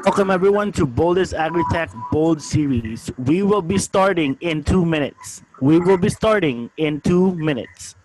Welcome everyone to Boldest Agritech Bold Series. We will be starting in 2 minutes. We will be starting in 2 minutes.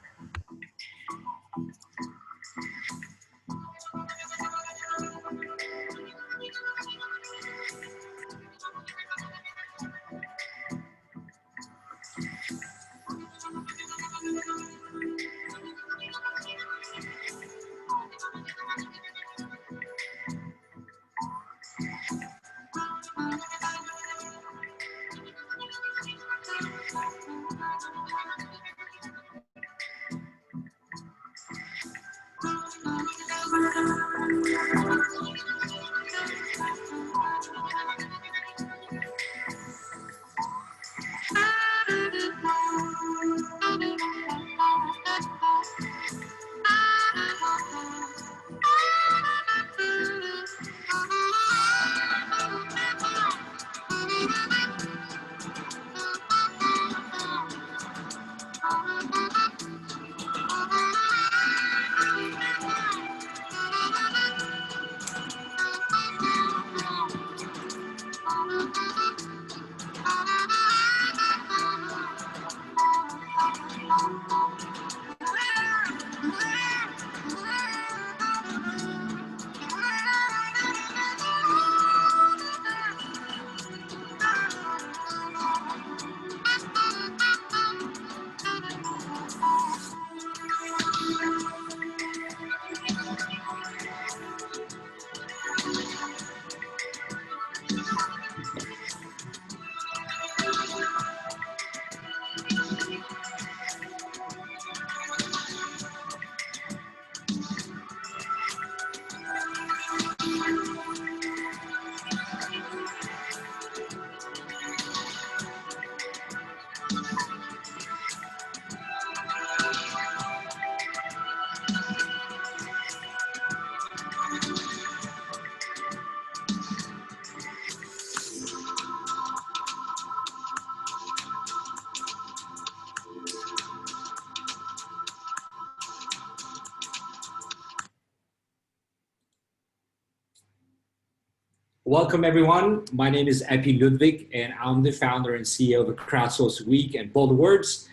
Welcome everyone. My name is Epi Ludwig and I'm the founder and CEO of Crowdsource Week and Bold Awards.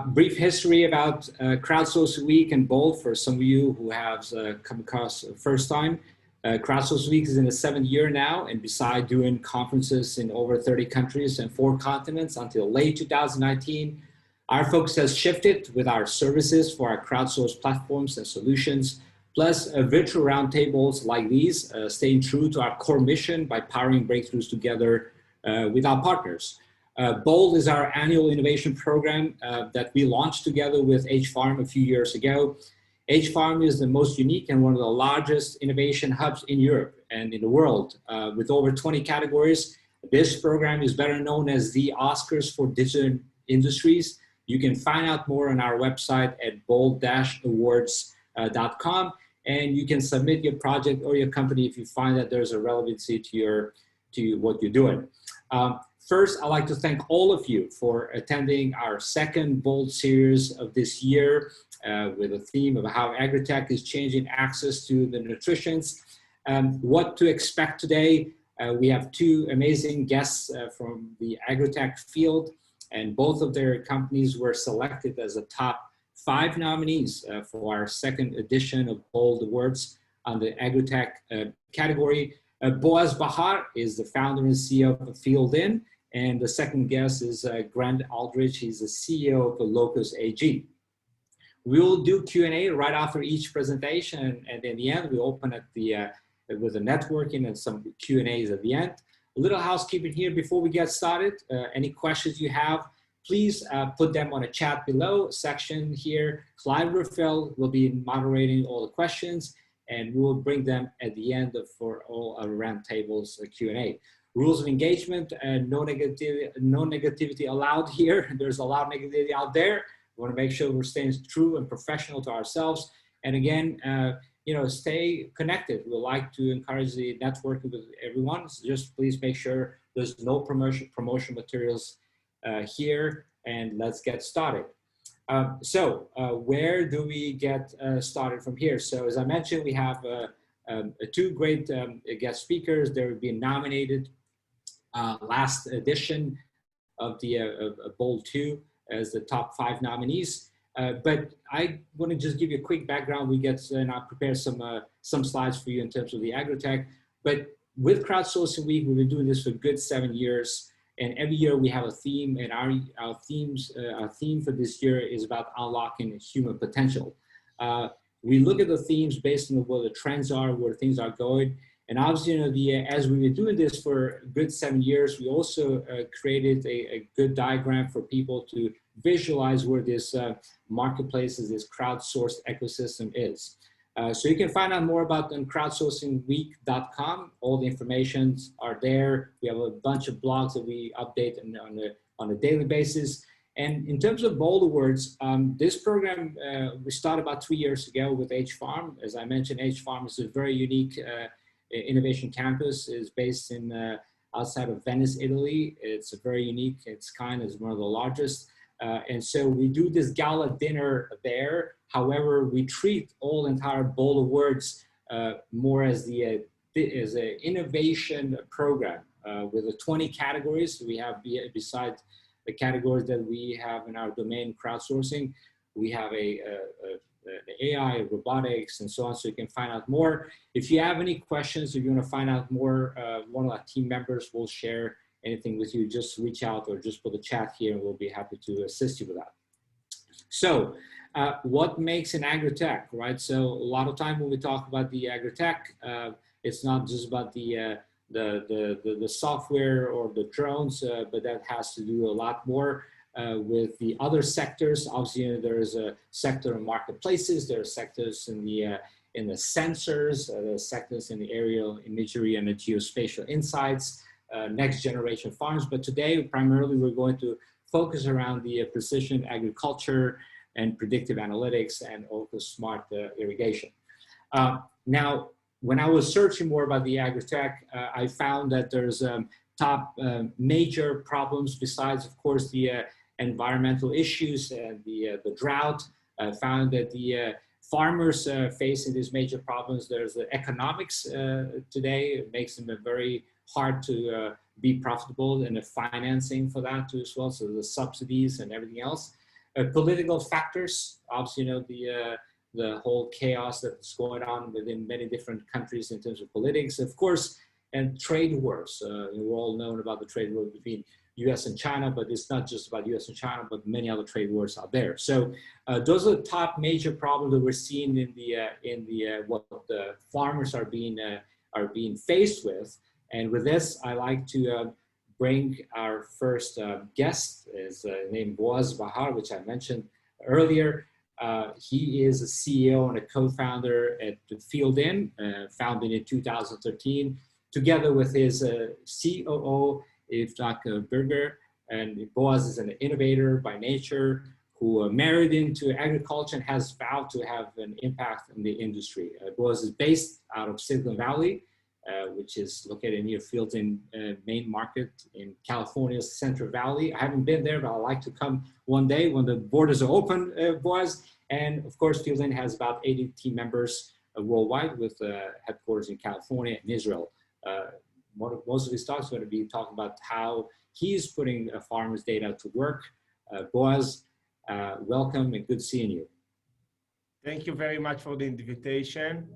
Brief history about Crowdsource Week and Bold for some of you who have come across the first time. Crowdsource Week is in the 7th year now, and beside doing conferences in over 30 countries and 4 continents until late 2019, our focus has shifted with our services for our crowdsourced platforms and solutions, plus virtual roundtables like these, staying true to our core mission by powering breakthroughs together with our partners. Bold is our annual innovation program that we launched together with H-Farm a few years ago. H-Farm is the most unique and one of the largest innovation hubs in Europe and in the world. With over 20 categories, this program is better known as the Oscars for digital industries. You can find out more on our website at bold-awards.com. And you can submit your project or your company if you find that there's a relevancy to what you're doing. First, I'd like to thank all of you for attending our second Bold series of this year with a theme of how Agritech is changing access to the nutritions. What to expect today, we have 2 amazing guests from the Agritech field, and both of their companies were selected as a top 5 nominees for our second edition of Bold Awards on the Agritech category. Boaz Bahar is the founder and CEO of Field In, and the second guest is Grant Aldridge. He's the CEO of the Locus Ag. We will do Q&A right after each presentation, and in the end, we open at the with the networking and some Q&As at the end. A little housekeeping here before we get started. Any questions you have, please put them on a chat below section here. Clive Ruffel will be moderating all the questions, and we will bring them at the end for all our roundtables Q&A. Rules of engagement, no negativity allowed here. There's a lot of negativity out there. We want to make sure we're staying true and professional to ourselves. And again, stay connected. We like to encourage the networking with everyone. So just please make sure there's no promotion materials here, and let's get started. Where do we get started from here? So as I mentioned, we have two great guest speakers. They were being nominated last edition of the Bold 2 as the top 5 nominees. But I want to just give you a quick background. We get and I'll prepare some slides for you in terms of the Agritech. But with Crowdsourcing Week, we've been doing this for a good 7 years. And every year we have a theme, and our theme for this year is about unlocking human potential. We look at the themes based on where the trends are, where things are going. And obviously, you know, as we've been doing this for a good 7 years, we also created a good diagram for people to visualize where this marketplace, this crowdsourced ecosystem is. So you can find out more about on crowdsourcingweek.com. All the informations are there. We have a bunch of blogs that we update on a daily basis. And in terms of Bold Awards, this program we started about 3 years ago with H-Farm. As I mentioned, H-Farm is a very unique innovation campus. It's based in outside of Venice, Italy. It's a very unique, its kind, is one of the largest. And so we do this gala dinner there. However, we treat all entire Bold Awards more as an innovation program with the 20 categories we have besides the categories that we have in our domain crowdsourcing. We have the AI, robotics, and so on, so you can find out more. If you have any questions, if you want to find out more, one of our team members will share anything with you. Just reach out or just put a chat here and we'll be happy to assist you with that. So what makes an Agritech, right? So a lot of time when we talk about the Agritech, it's not just about the software or the drones, but that has to do a lot more with the other sectors. Obviously, you know, there is a sector of marketplaces, there are sectors in the sensors, there are sectors in the aerial imagery and the geospatial insights, next generation farms. But today, primarily, we're going to focus around the precision agriculture and predictive analytics and also smart irrigation. Now, when I was searching more about the Agritech, I found that there's top major problems besides, of course, the environmental issues and the drought. I found that the farmers facing these major problems. There's the economics today. It makes them very hard to be profitable, and the financing for that too as well. So the subsidies and everything else. Political factors, obviously, you know, the whole chaos that's going on within many different countries in terms of politics, of course, and trade wars. We're all known about the trade war between US and China, but it's not just about US and China, but many other trade wars out there. So those are the top major problems that we're seeing in what the farmers are being faced with. And with this, I like to bring our first guest, is named Boaz Bahar, which I mentioned earlier. He is a CEO and a co-founder at FieldIn, founded in 2013, together with his COO, Yitzhak Berger. And Boaz is an innovator by nature who married into agriculture and has vowed to have an impact in the industry. Boaz is based out of Silicon Valley, which is located near FieldIn main market in California's Central Valley. I haven't been there, but I'd like to come one day when the borders are open, Boaz. And of course, FieldIn has about 80 team members worldwide with headquarters in California and Israel. Most of his talks are going to be talking about how he's putting farmers' data to work. Boaz, welcome and good seeing you. Thank you very much for the invitation.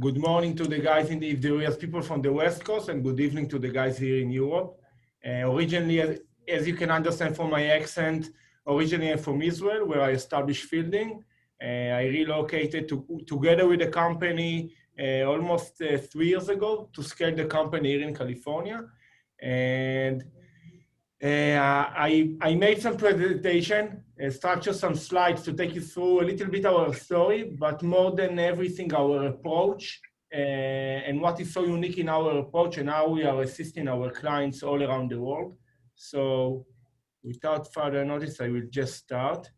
Good morning to the guys if there are people from the West Coast, and good evening to the guys here in Europe. Originally, as you can understand from my accent, originally I'm from Israel, where I established FieldIn. I relocated together with the company almost 3 years ago to scale the company here in California. And I made some presentation, structured some slides to take you through a little bit our story, but more than everything, our approach and what is so unique in our approach and how we are assisting our clients all around the world. So without further notice, I will just start.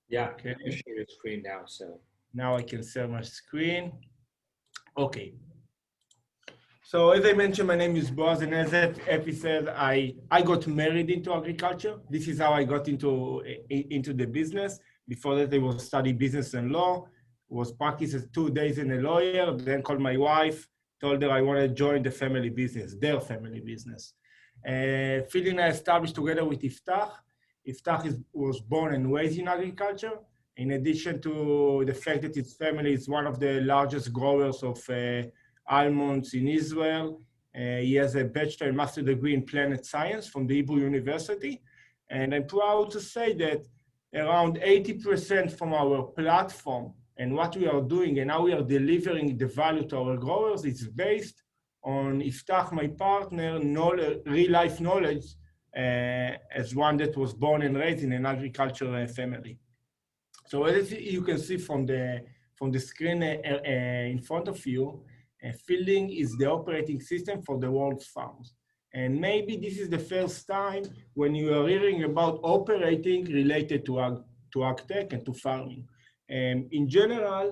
Yeah, okay. I can share your screen now. So now I can share my screen. Okay. So as I mentioned, my name is Boaz, and as Epi said, I got married into agriculture. This is how I got into the business. Before that, I was studying business and law. was practicing 2 days in a lawyer, then called my wife, told her I want to join the family business, their family business. Fielding I established together with Iftach. Iftach was born and raised in agriculture. In addition to the fact that his family is one of the largest growers of almonds in Israel, he has a bachelor and master degree in planet science from the Hebrew University. And I'm proud to say that around 80% from our platform and what we are doing and how we are delivering the value to our growers is based on Iftach, my partner, real life knowledge as one that was born and raised in an agricultural family. So as you can see from the screen in front of you, Fielding is the operating system for the world's farms. And maybe this is the first time when you are hearing about operating related to Agtech and to farming. In general,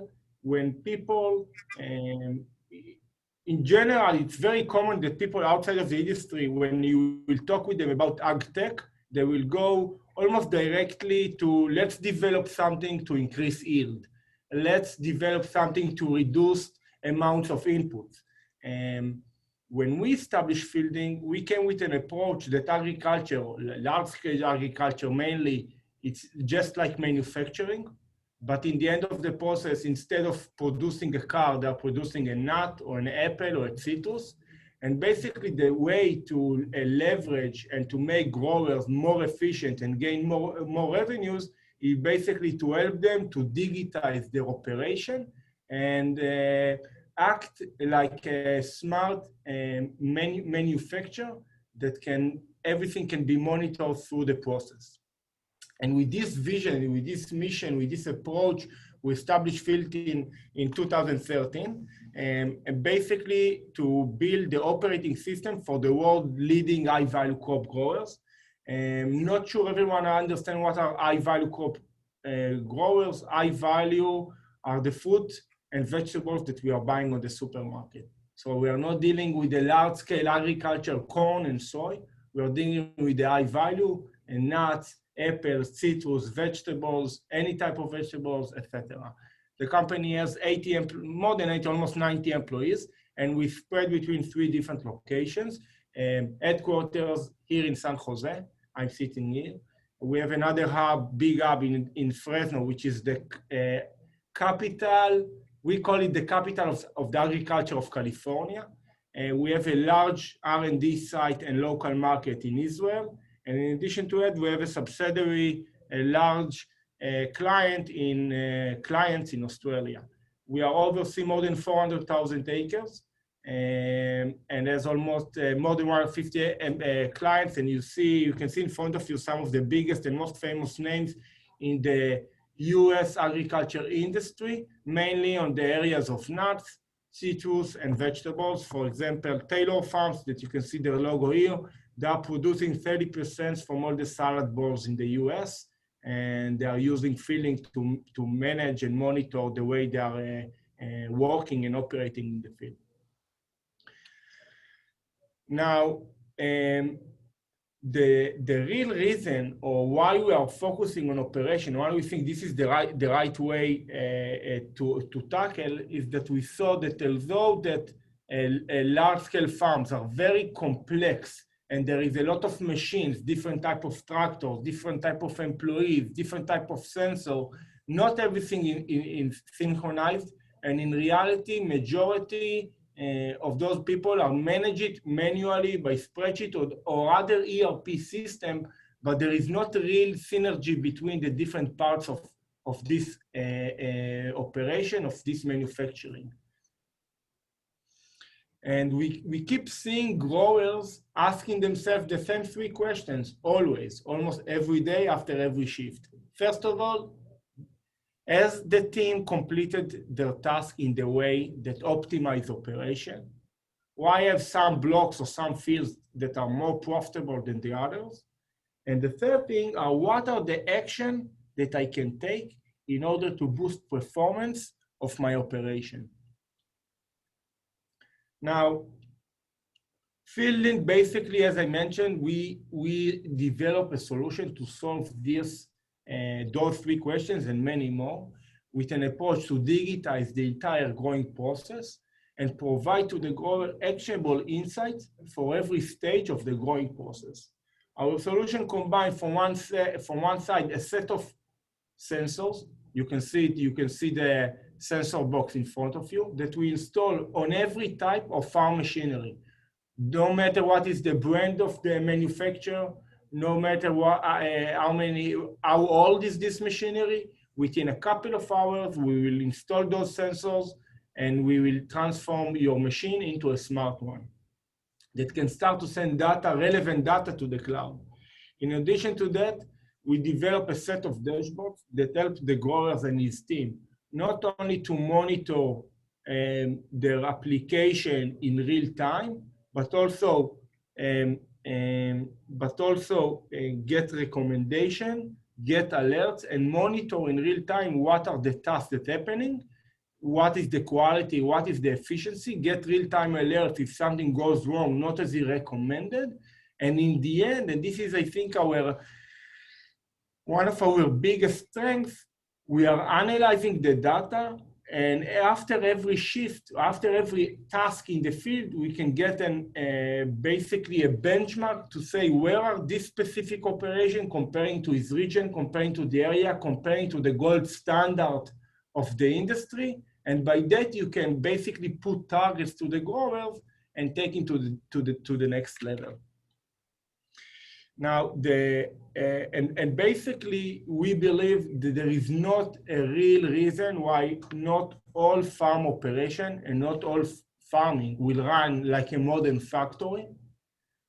when people, in general, it's very common that people outside of the industry, when you will talk with them about Agtech, they will go almost directly to let's develop something to increase yield. Let's develop something to reduce amounts of inputs. When we established Fielding, we came with an approach that agriculture, large-scale agriculture mainly, it's just like manufacturing, but in the end of the process, instead of producing a car, they're producing a nut or an apple or a citrus. And basically the way to leverage and to make growers more efficient and gain more revenues is basically to help them to digitize their operation and act like a smart manufacturer that everything can be monitored through the process. And with this vision, with this mission, with this approach, we established Fielding in 2013, and basically to build the operating system for the world leading high value crop growers. Not sure everyone understands what are high value crop growers. High value are the fruit and vegetables that we are buying on the supermarket. So we are not dealing with the large scale agriculture, corn and soy. We are dealing with the high value and nuts, apples, citrus, vegetables, any type of vegetables, etc. The company has more than 80, almost 90 employees, and we spread between 3 different locations. Headquarters here in San Jose, I'm sitting here. We have another hub, big hub in Fresno, which is the capital, we call it the capital of the agriculture of California. We have a large R&D site and local market in Israel. And in addition to that, we have a subsidiary, a large clients in Australia. We are overseeing more than 400,000 acres and there's almost more than 150 clients. And you can see in front of you some of the biggest and most famous names in the US agriculture industry, mainly on the areas of nuts, citrus, and vegetables. For example, Taylor Farms, that you can see their logo here, they are producing 30% from all the salad bowls in the US, and they are using Fielding to manage and monitor the way they are working and operating in the field. Now, the real reason or why we are focusing on operation, why we think this is the right way to tackle, is that we saw that although that large-scale farms are very complex and there is a lot of machines, different type of tractors, different type of employees, different type of sensor, not everything is synchronized, and in reality, majority of those people are managed manually by spreadsheet or other ERP system, but there is not a real synergy between the different parts of this operation, of this manufacturing. And we keep seeing growers asking themselves the same 3 questions always, almost every day after every shift. First of all, has the team completed their task in the way that optimize operation? Why have some blocks or some fields that are more profitable than the others? And the third thing are, what are the action that I can take in order to boost performance of my operation? Now, Fielding, basically, as I mentioned, we develop a solution to solve those 3 questions and many more. with an approach to digitize the entire growing process and provide to the grower actionable insights for every stage of the growing process. Our solution combines from one side a set of sensors. You can see the sensor box in front of you that we install on every type of farm machinery. No matter what is the brand of the manufacturer, no matter what, how old is this machinery, within a couple of hours, we will install those sensors and we will transform your machine into a smart one that can start to send data, relevant data to the cloud. In addition to that, we develop a set of dashboards that help the growers and his team, not only to monitor their application in real time, but also get recommendation, get alerts, and monitor in real time what are the tasks that's happening, what is the quality, what is the efficiency, get real-time alerts if something goes wrong, not as he recommended. And in the end, and this is, I think, one of our biggest strengths, we are analyzing the data, and after every shift, after every task in the field, we can get basically a benchmark to say where are this specific operation comparing to his region, comparing to the area, comparing to the gold standard of the industry. And by that, you can basically put targets to the growers and take it to the next level. Now, basically, we believe that there is not a real reason why not all farm operation and not all farming will run like a modern factory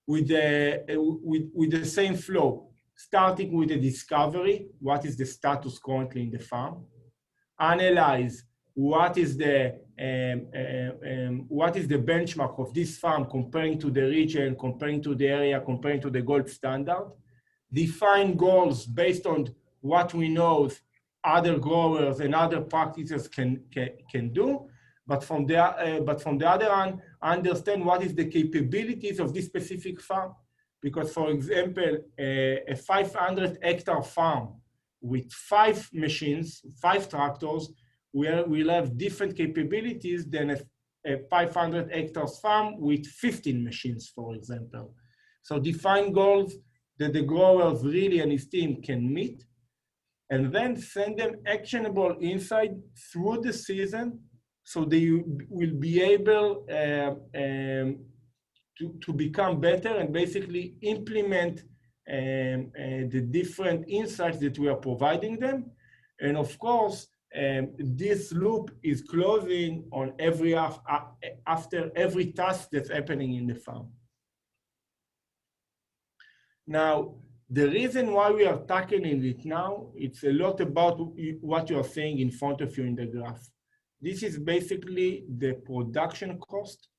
with the same flow, starting with the discovery, what is the status currently in the farm, analyze what is the benchmark of this farm comparing to the region, comparing to the area, comparing to the gold standard, define goals based on what we know other growers and other practices can do, but from the other hand, understand what is the capabilities of this specific farm. Because, for example, a 500-hectare farm with 5 machines, 5 tractors, where we'll have different capabilities than a 500 hectares farm with 15 machines, for example. So define goals that the growers really and his team can meet, and then send them actionable insight through the season so they will be able to become better and basically implement the different insights that we are providing them. And of course, this loop is closing on after every task that's happening in the farm. Now, the reason why we are tackling it now, it's a lot about what you are saying in front of you in the graph. This is basically the production cost,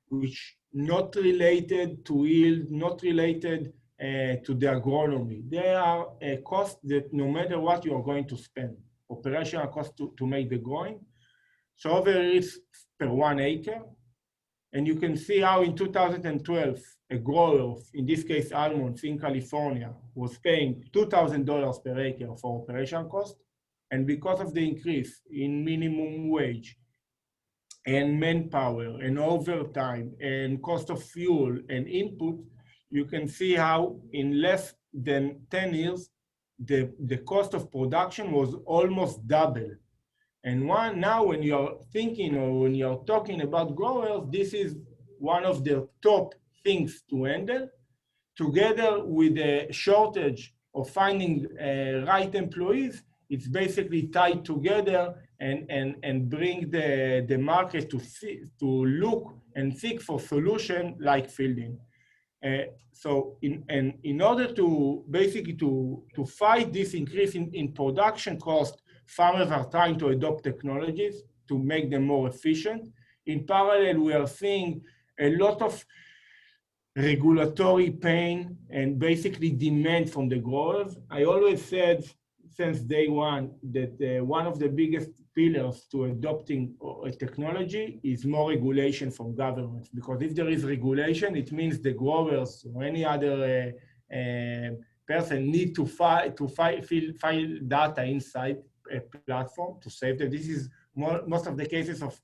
which not related to yield, not related to the agronomy. They are a cost that no matter what you are going to spend, operational cost to make the growing. So over it's per 1 acre. And you can see how in 2012, a grower, in this case almonds in California, was paying $2,000 per acre for operation cost. And because of the increase in minimum wage and manpower and overtime and cost of fuel and input, you can see how in less than 10 years, the cost of production was almost double. And now when you're thinking or when you're talking about growers, this is one of the top things to handle, together with the shortage of finding right employees. It's basically tied together and bring the market to look and seek for solution like fielding. So in order to basically to fight this increase in production cost, farmers are trying to adopt technologies to make them more efficient. In parallel, we are seeing a lot of regulatory pain and basically demand from the growers. I always said since day one that one of the biggest pillars to adopting a technology is more regulation from governments, because if there is regulation, it means the growers or any other person need to file data inside platform to save them. This is most of the cases of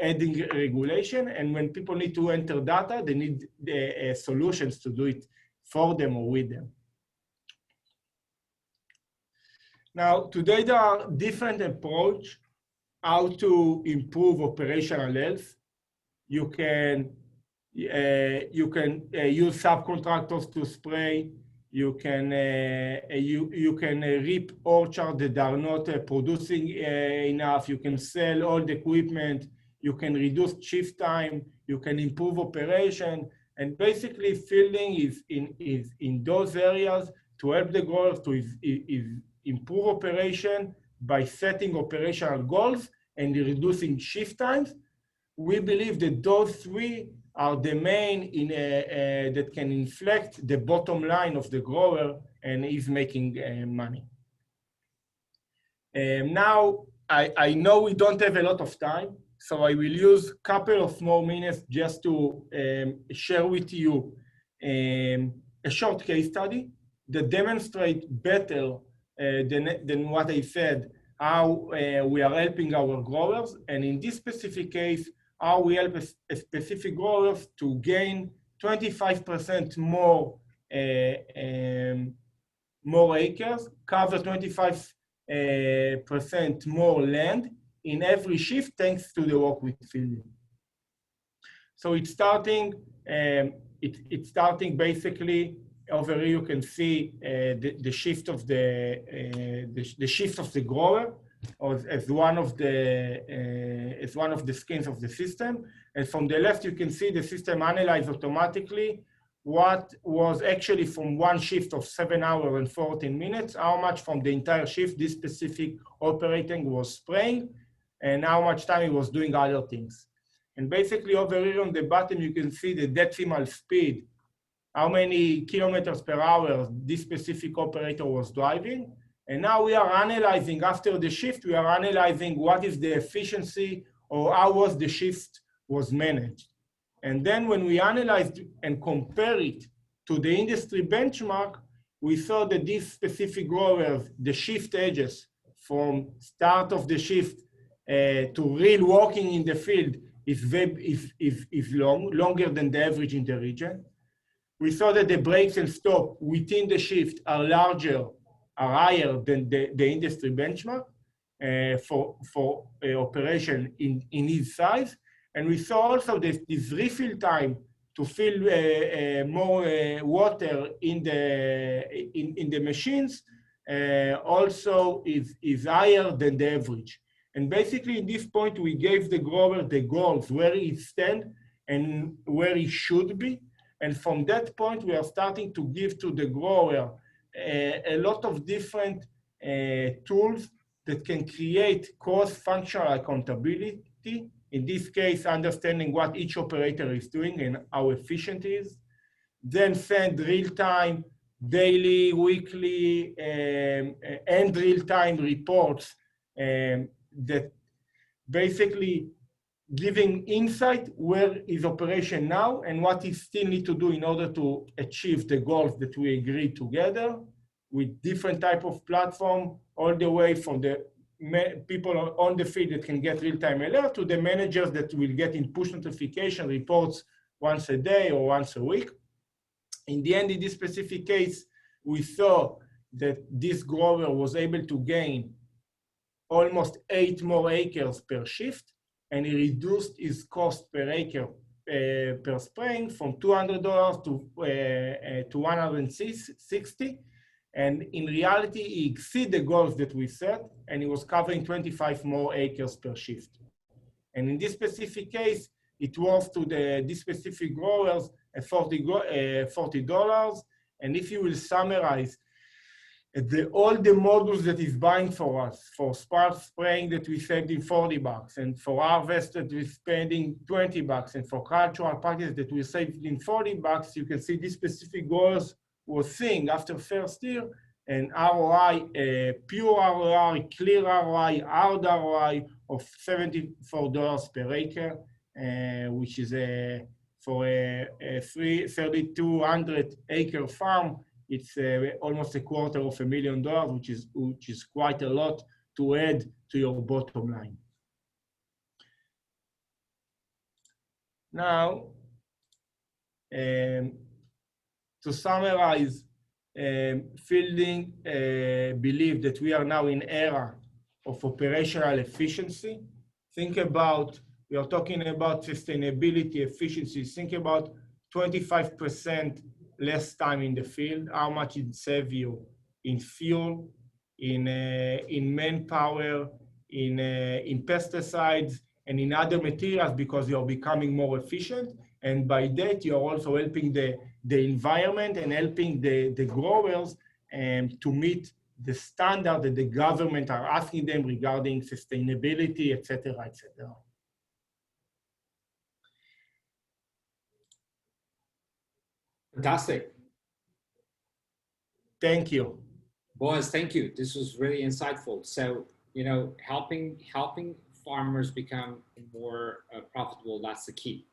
adding regulation. And when people need to enter data, they need solutions to do it for them or with them. Now, today there are different approaches how to improve operational health. You can use subcontractors to spray. You can reap orchards that are not producing enough. You can sell all the equipment. You can reduce shift time. You can improve operation. And basically, fielding is in those areas to help the growers to improve operation by setting operational goals and reducing shift times. We believe that those three are the main that can inflect the bottom line of the grower and is making money. Now, I know we don't have a lot of time, so I will use a couple of more minutes just to share with you a short case study that demonstrates better than what I said, how we are helping our growers. And in this specific case, how we help a specific growers to gain 25% more acres, cover 25% more land in every shift, thanks to the work with fielding. So it's starting basically over here. You can see the shift of the grower as one of the skins of the system. And from the left, you can see the system analyze automatically what was actually from one shift of 7 hours and 14 minutes, how much from the entire shift this specific operating was spraying, and how much time he was doing other things. And basically over here on the bottom, you can see the decimal speed, how many kilometers per hour this specific operator was driving. And now we are analyzing, after the shift, we are analyzing what is the efficiency or how was the shift was managed. And then when we analyzed and compare it to the industry benchmark, we saw that these specific growers, the shift edges from start of the shift to real walking in the field is longer than the average in the region. We saw that the breaks and stop within the shift are higher than the industry benchmark for operation in its size. And we saw also that this refill time to fill more water in the machines also is higher than the average. And basically, in this point, we gave the grower the goals, where he stands and where he should be. And from that point, we are starting to give to the grower a lot of different tools that can create cross-functional accountability. In this case, understanding what each operator is doing and how efficient it is. Then send real-time, daily, weekly, and real-time reports that basically giving insight where is operation now and what he still need to do in order to achieve the goals that we agreed together, with different type of platform, all the way from the people on the field that can get real-time alert to the managers that will get in push notification reports once a day or once a week. In the end, in this specific case, we saw that this grower was able to gain almost 8 more acres per shift, and he reduced his cost per acre per spraying from $200 to $160. And in reality, he exceeded the goals that we set, and he was covering 25 more acres per shift. And in this specific case, it was to these specific growers at $40. And if you will summarize all the modules that he's buying for us, for spark spraying that we saved in $40, and for harvest that we're spending $20, and for cultural practice that we saved in $40, you can see this specific growers was seeing after first year an ROI, pure ROI, clear ROI, hard ROI of $74 per acre, which is for a 3,200 acre farm. It's almost $250,000, which is quite a lot to add to your bottom line. Now, to summarize, Fielding believe that we are now in era of operational efficiency. Think about, we are talking about sustainability, efficiency. Think about 25% less time in the field, how much it saves you in fuel, in manpower, in pesticides, and in other materials, because you're becoming more efficient. And by that, you're also helping the environment and helping the growers to meet the standard that the government are asking them regarding sustainability, et cetera, et cetera. Fantastic. Thank you. Boaz, thank you. This was really insightful. So, you know, helping farmers become more profitable, that's the key.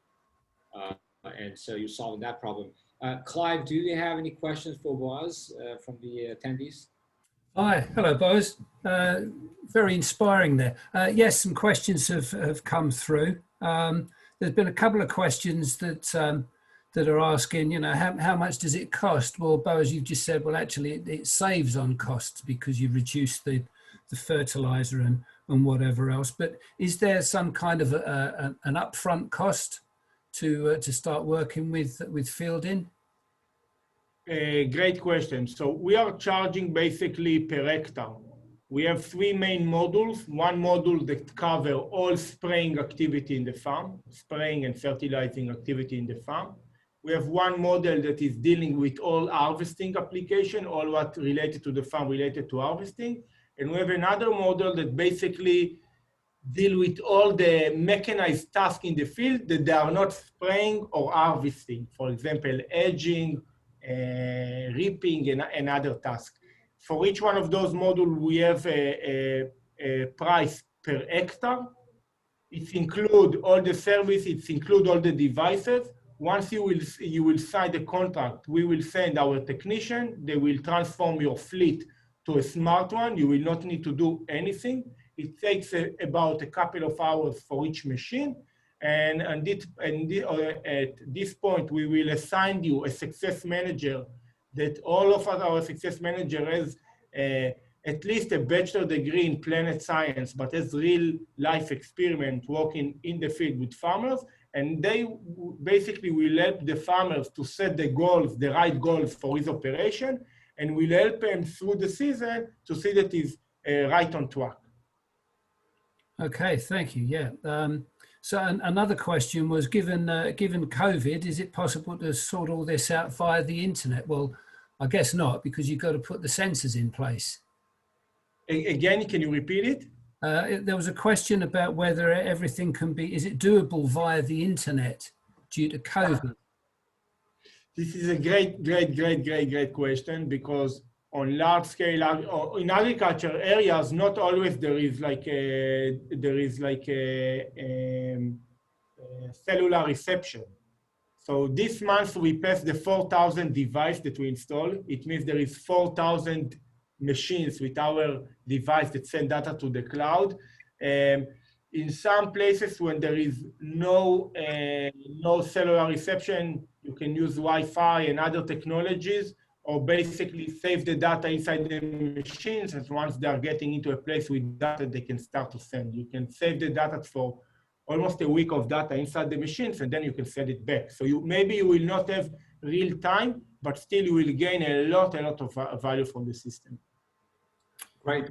And so you're solving that problem. Clive, do you have any questions for Boaz from the attendees? Hi, hello, Boaz. Very inspiring there. Yes, some questions have come through. There's been a couple of questions that are asking, you know, how much does it cost? Well, Boaz, you've just said, well, actually, it saves on costs because you've reduced the fertilizer and whatever else. But is there some kind of an upfront cost to start working with Fielding? Great question. So we are charging basically per hectare. We have three main modules. One module that covers all spraying activity in the farm, spraying and fertilizing activity in the farm. We have one model that is dealing with all harvesting application, all what related to the farm related to harvesting. And we have another model that basically deal with all the mechanized tasks in the field that they are not spraying or harvesting. For example, edging, reaping, and other tasks. For each one of those modules, we have a price per hectare. It includes all the service, it includes all the devices. Once you will sign the contract, we will send our technician. They will transform your fleet to a smart one. You will not need to do anything. It takes about a couple of hours for each machine. And at this point, we will assign you a success manager that all of our success manager has at least a bachelor degree in planet science, but has real life experiment working in the field with farmers. And they basically will help the farmers to set the goals, the right goals for his operation, and will help him through the season to see that he's right on track. Okay, thank you. Yeah. So another question was, given COVID, is it possible to sort all this out via the internet? Well, I guess not, because you've got to put the sensors in place. Again, can you repeat it? There was a question about whether everything can be, is it doable via the internet due to COVID? This is a great question, because on large scale, or in agriculture areas, not always there is like a cellular reception. So this month we passed the 4,000 device that we installed. It means there is 4,000 machines with our device that send data to the cloud. In some places when there is no cellular reception, you can use Wi-Fi and other technologies, or basically save the data inside the machines, and once they are getting into a place with data, they can start to send. You can save the data for almost a week of data inside the machines, and then you can send it back. So maybe you will not have real time, but still you will gain a lot of value from the system. Great.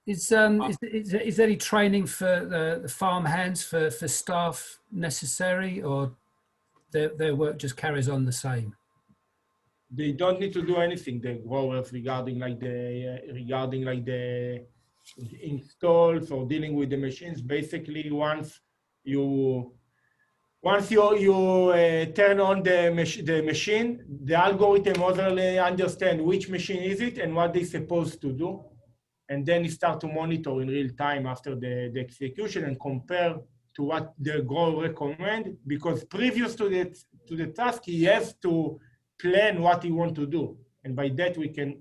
Is there any training for the farm hands, for staff necessary, or their work just carries on the same? They don't need to do anything. The growers regarding the installs or dealing with the machines. Basically, once you turn on the machine, the algorithm already understand which machine is it and what they're supposed to do, and then you start to monitor in real time after the execution and compare to what the grower recommend. Because previous to the task, he has to plan what he want to do, and by that we can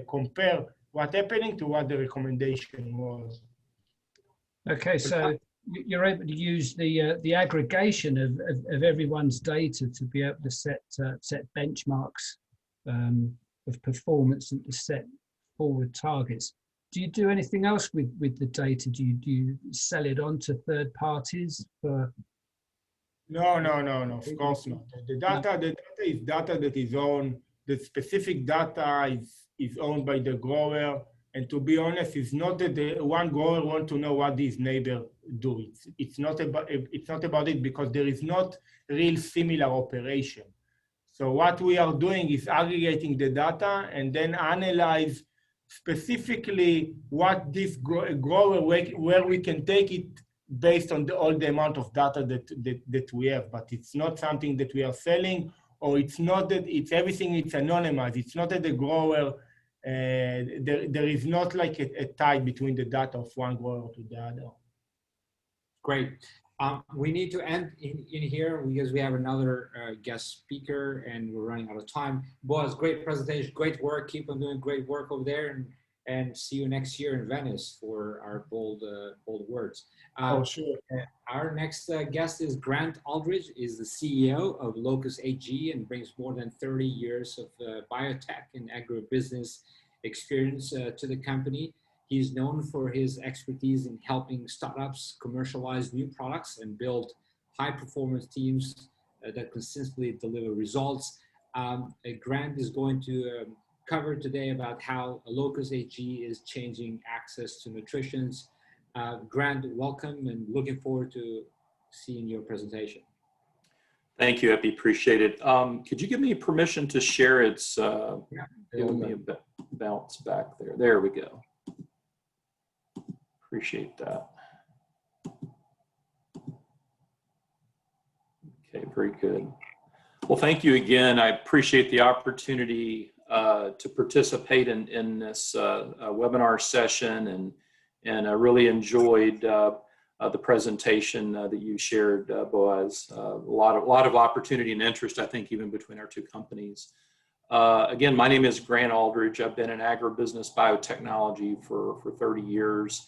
compare what's happening to what the recommendation was. Okay, so you're able to use the aggregation of everyone's data to be able to set benchmarks of performance and to set forward targets. Do you do anything else with the data? Do you sell it on to third parties for? No, of course not. The data is data that is owned. The specific data is owned by the grower. And to be honest, it's not that the one grower wants to know what his neighbor do. It's not about it because there is not real similar operation. So what we are doing is aggregating the data and then analyze specifically what this grower, where we can take it based on all the amount of data that we have. But it's not something that we are selling, or it's not that it's everything, it's anonymized. It's not that the grower, there is not like a tie between the data of one grower to the other. Great. We need to end in here because we have another guest speaker and we're running out of time. Boaz, great presentation, great work. Keep on doing great work over there, and see you next year in Venice for our bold words. Oh, sure. Our next guest is Grant Aldridge, is the CEO of Locus Ag and brings more than 30 years of biotech and agribusiness experience to the company. He's known for his expertise in helping startups commercialize new products and build high-performance teams that consistently deliver results. Grant is going to cover today about how Locus Ag is changing access to nutrition. Grant, welcome, and looking forward to seeing your presentation. Thank you, Epi. Appreciate it. Could you give me permission to share? It's giving me a bounce back there. There we go. Appreciate that. Okay, very good. Well, thank you again. I appreciate the opportunity to participate in this webinar session, and I really enjoyed the presentation that you shared, Boaz. A lot of opportunity and interest, I think, even between our two companies. Again, my name is Grant Aldridge. I've been in agribusiness biotechnology for 30 years.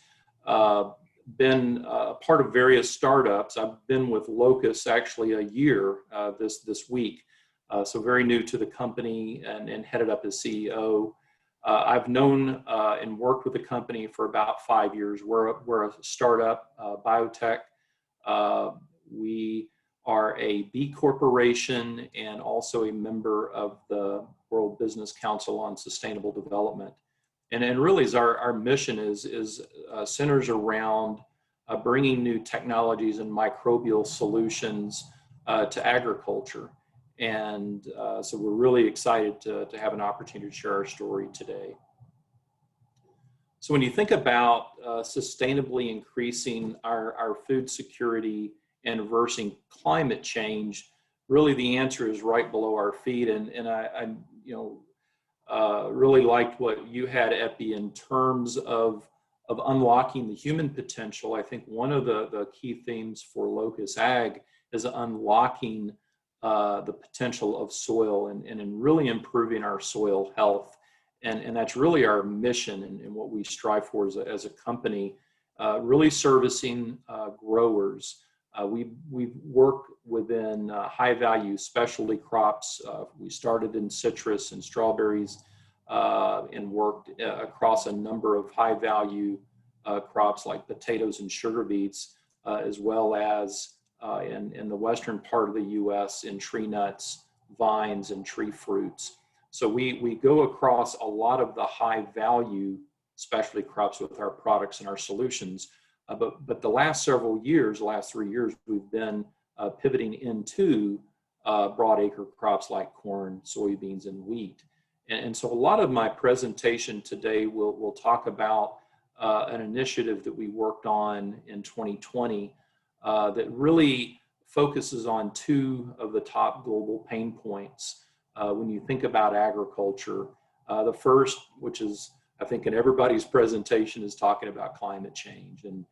Been a part of various startups. I've been with Locus actually a year this week, so very new to the company and headed up as CEO. I've known and worked with the company for about 5 years. We're a startup biotech. We are a B Corporation and also a member of the World Business Council on Sustainable Development. And really is our mission is centers around bringing new technologies and microbial solutions to agriculture. And so we're really excited to have an opportunity to share our story today. So when you think about sustainably increasing our food security and reversing climate change, really the answer is right below our feet. And I really liked what you had, Epi, in terms of unlocking the human potential. I think one of the key themes for Locus Ag is unlocking the potential of soil and in really improving our soil health. And that's really our mission and what we strive for as a company, really servicing growers. We work within high-value specialty crops. We started in citrus and strawberries and worked across a number of high-value crops like potatoes and sugar beets, as well as in the western part of the U.S. in tree nuts, vines, and tree fruits. So we go across a lot of the high-value specialty crops with our products and our solutions. But the last 3 years, we've been pivoting into broadacre crops like corn, soybeans, and wheat. And so a lot of my presentation today will talk about an initiative that we worked on in 2020 that really focuses on 2 of the top global pain points when you think about agriculture. The first, which is I think in everybody's presentation, is talking about climate change. And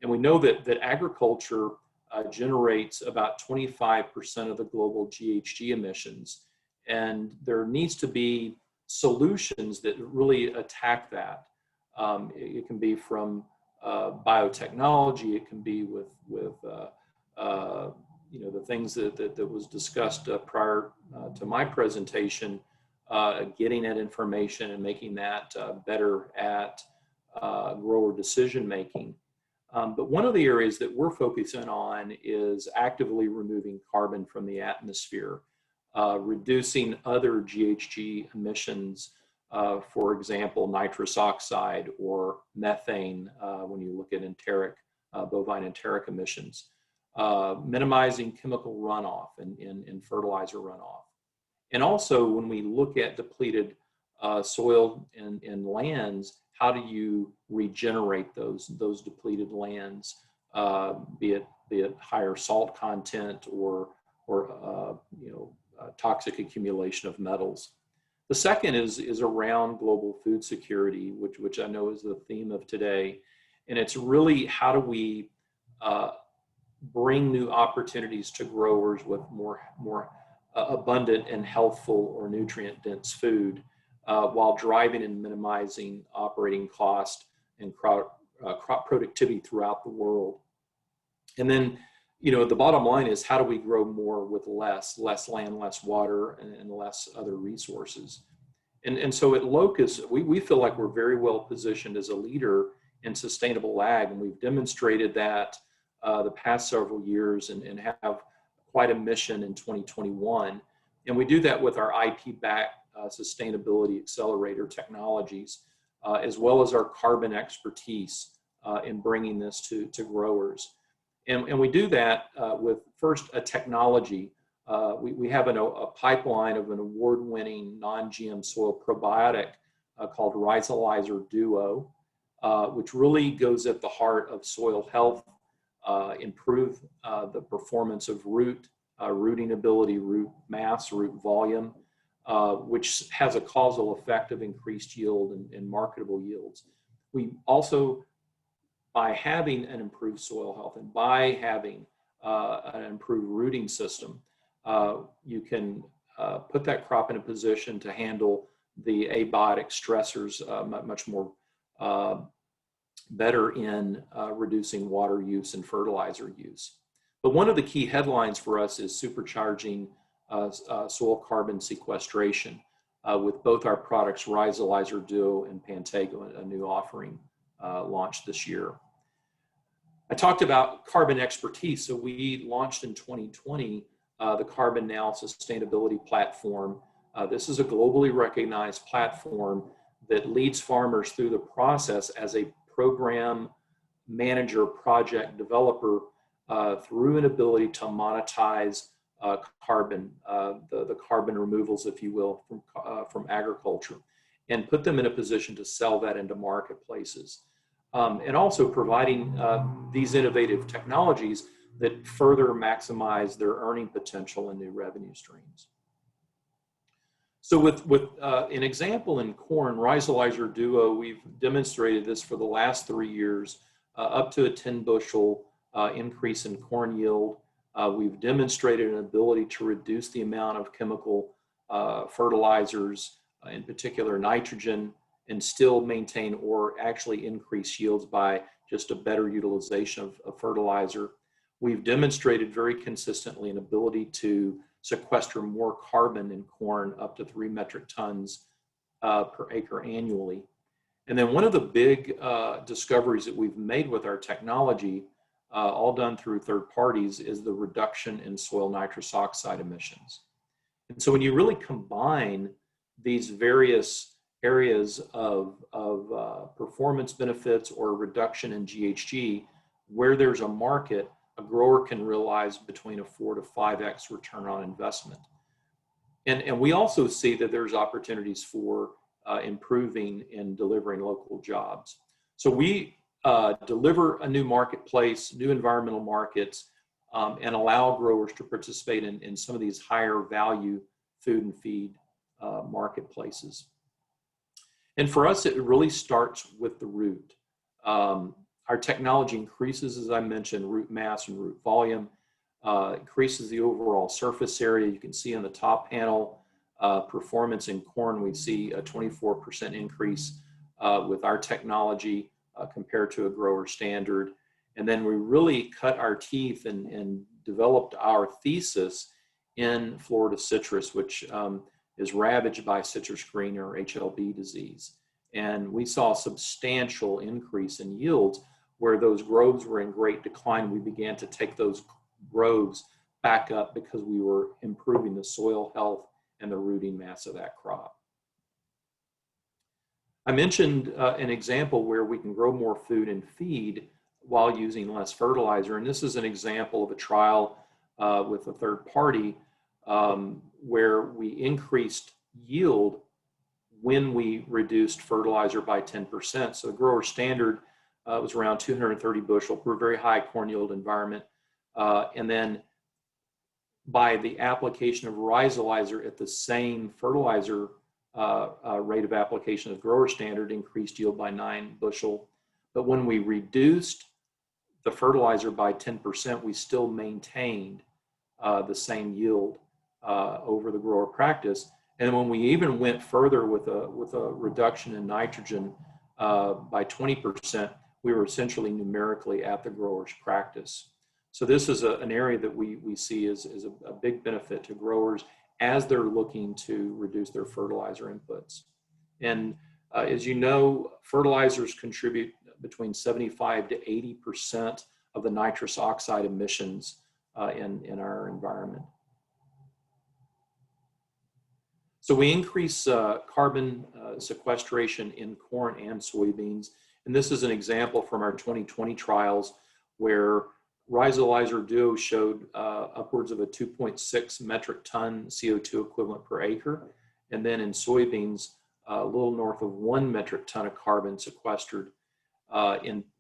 we know that agriculture generates about 25% of the global GHG emissions. And there needs to be solutions that really attack that. It can be from biotechnology. It can be with you know, the things that was discussed prior to my presentation, getting at information and making that better at grower decision making. But one of the areas that we're focusing on is actively removing carbon from the atmosphere, reducing other GHG emissions, for example, nitrous oxide or methane when you look at bovine enteric emissions, minimizing chemical runoff and fertilizer runoff. And also when we look at depleted soil and lands, how do you regenerate those depleted lands, be it higher salt content or you know, toxic accumulation of metals. The second is around global food security, which I know is the theme of today, and it's really how do we bring new opportunities to growers with more abundant and healthful or nutrient-dense food, while driving and minimizing operating cost and crop productivity throughout the world. And then, you know, the bottom line is how do we grow more with less land, less water, and less other resources. And so at Locus, we feel like we're very well positioned as a leader in sustainable ag, and we've demonstrated that the past several years and have quite a mission in 2021. And we do that with our IP-backed sustainability accelerator technologies, as well as our carbon expertise in bringing this to growers. And we do that with first a technology. We have a pipeline of an award-winning non-GM soil probiotic called Rhizolizer Duo, which really goes at the heart of soil health, improve the performance of rooting ability, root mass, root volume, which has a causal effect of increased yield and marketable yields. We also, by having an improved soil health and by having an improved rooting system, you can put that crop in a position to handle the abiotic stressors much more better in reducing water use and fertilizer use. But one of the key headlines for us is supercharging soil carbon sequestration with both our products, Rhizolizer Duo and Pantego, a new offering launched this year. I talked about carbon expertise. So we launched in 2020 the CarbonNOW sustainability platform. This is a globally recognized platform that leads farmers through the process as a program manager, project developer, through an ability to monetize carbon, the carbon removals, if you will, from agriculture, and put them in a position to sell that into marketplaces. And also providing these innovative technologies that further maximize their earning potential and new revenue streams. So with an example in corn, Rhizolizer Duo, we've demonstrated this for the last 3 years, up to a 10 bushel increase in corn yield. We've demonstrated an ability to reduce the amount of chemical fertilizers, in particular nitrogen, and still maintain or actually increase yields by just a better utilization of fertilizer. We've demonstrated very consistently an ability to sequester more carbon in corn, up to 3 metric tons per acre annually. And then one of the big discoveries that we've made with our technology, all done through third parties, is the reduction in soil nitrous oxide emissions. And so when you really combine these various areas of performance benefits or reduction in GHG, where there's a market, a grower can realize between a 4 to 5x return on investment. And we also see that there's opportunities for improving and delivering local jobs. So we deliver a new marketplace, new environmental markets, and allow growers to participate in some of these higher value food and feed marketplaces. And for us, it really starts with the root. Our technology increases, as I mentioned, root mass and root volume, increases the overall surface area. You can see on the top panel performance in corn. We see a 24% increase with our technology compared to a grower standard. And then we really cut our teeth and developed our thesis in Florida citrus, which is ravaged by citrus green or HLB disease. And we saw a substantial increase in yields where those groves were in great decline. We began to take those groves back up because we were improving the soil health and the rooting mass of that crop. I mentioned an example where we can grow more food and feed while using less fertilizer. And this is an example of a trial with a third party where we increased yield when we reduced fertilizer by 10%. So the grower standard was around 230 bushel for a very high corn yield environment. And then by the application of Rhizolizer at the same fertilizer rate of application as grower standard, increased yield by 9 bushel. But when we reduced the fertilizer by 10%, we still maintained the same yield over the grower practice. And when we even went further with a reduction in nitrogen by 20%, we were essentially numerically at the grower's practice. So this is an area that we see as a big benefit to growers as they're looking to reduce their fertilizer inputs. And as you know, fertilizers contribute between 75 to 80% of the nitrous oxide emissions in our environment. So we increase carbon sequestration in corn and soybeans. And this is an example from our 2020 trials where Rhizolizer Duo showed upwards of a 2.6 metric ton CO2 equivalent per acre. And then in soybeans, a little north of 1 metric ton of carbon sequestered.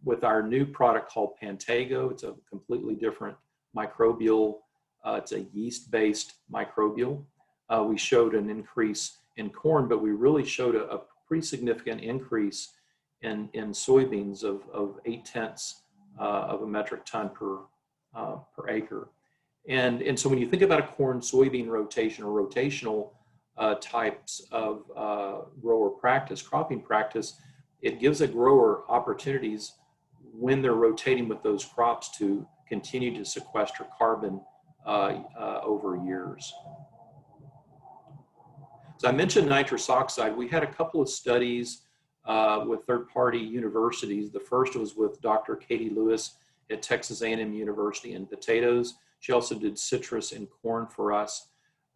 With our new product called Pantego, it's a completely different microbial, it's a yeast-based microbial. We showed an increase in corn, but we really showed a pretty significant increase in soybeans of 0.8 of a metric ton per acre. And so when you think about a corn soybean rotation or rotational types of grower practice, cropping practice, it gives a grower opportunities when they're rotating with those crops to continue to sequester carbon over years. So I mentioned nitrous oxide. We had a couple of studies with third-party universities. The first was with Dr. Katie Lewis at Texas A&M University in potatoes. She also did citrus and corn for us.